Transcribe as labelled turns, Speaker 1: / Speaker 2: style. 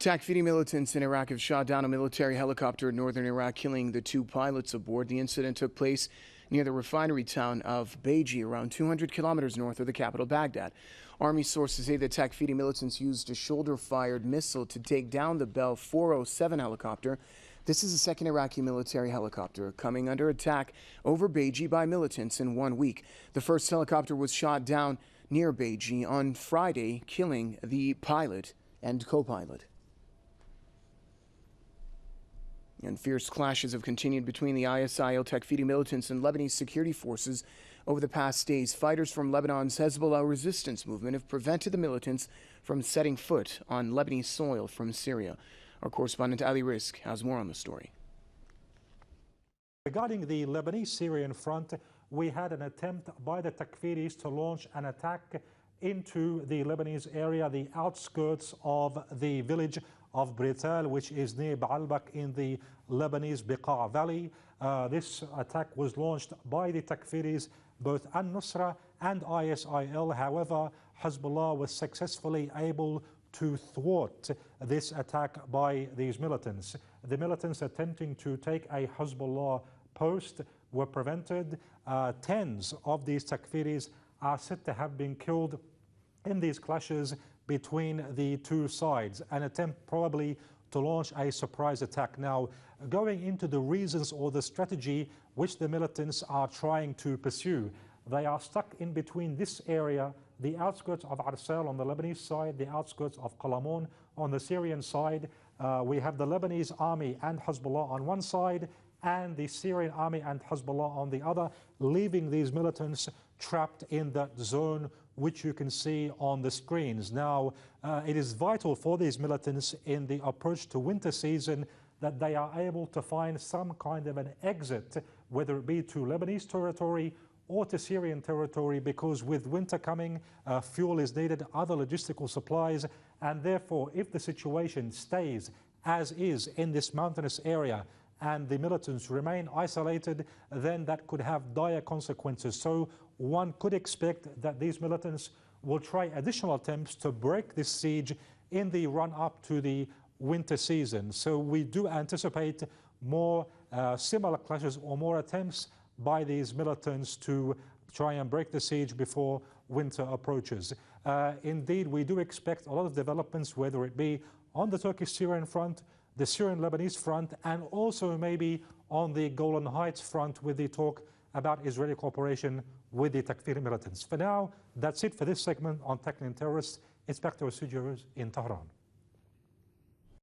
Speaker 1: Takfiri militants in Iraq have shot down a military helicopter in northern Iraq, killing the 2 pilots aboard. The incident took place near the refinery town of Beji, around 200 kilometers north of the capital, Baghdad. Army sources say that Takfiri militants used a shoulder-fired missile to take down the Bell 407 helicopter. This is the second Iraqi military helicopter coming under attack over Beji by militants in 1 week. The first helicopter was shot down near Beji on Friday, killing the pilot and co-pilot. And fierce clashes have continued between the ISIL Takfiri militants and Lebanese security forces over the past days. Fighters from Lebanon's Hezbollah resistance movement have prevented the militants from setting foot on Lebanese soil from Syria. Our correspondent Ali Rizk has more on the story.
Speaker 2: Regarding the Lebanese-Syrian front, we had an attempt by the Takfiris to launch an attack into the Lebanese area, the outskirts of the village of Brital, which is near Baalbek in the Lebanese Beqa Valley. This attack was launched by the Takfiris, both Al-Nusra and ISIL. However, Hezbollah was successfully able to thwart this attack by these militants. The militants attempting to take a Hezbollah post were prevented. Tens of these Takfiris are said to have been killed in these clashes between the two sides, an attempt probably to launch a surprise attack. Now, going into the reasons or the strategy which the militants are trying to pursue, they are stuck in between this area, the outskirts of Arsal on the Lebanese side, the outskirts of Qalamun on the Syrian side. We have the Lebanese army and Hezbollah on one side, and the Syrian army and Hezbollah on the other, leaving these militants trapped in that zone which you can see on the screens. Now, it is vital for these militants in the approach to winter season that they are able to find some kind of an exit, whether it be to Lebanese territory or to Syrian territory, because with winter coming, fuel is needed, other logistical supplies, and therefore, if the situation stays as is in this mountainous area, and the militants remain isolated, then that could have dire consequences. So one could expect that these militants will try additional attempts to break this siege in the run-up to the winter season. So we do anticipate more similar clashes or more attempts by these militants to try and break the siege before winter approaches. Indeed, we do expect a lot of developments, whether it be on the Turkish-Syrian front, the Syrian-Lebanese front, and also maybe on the Golan Heights front with the talk about Israeli cooperation with the Takfiri militants. For now, that's it for this segment on Tackling Terrorists. It's back to our studios in Tehran.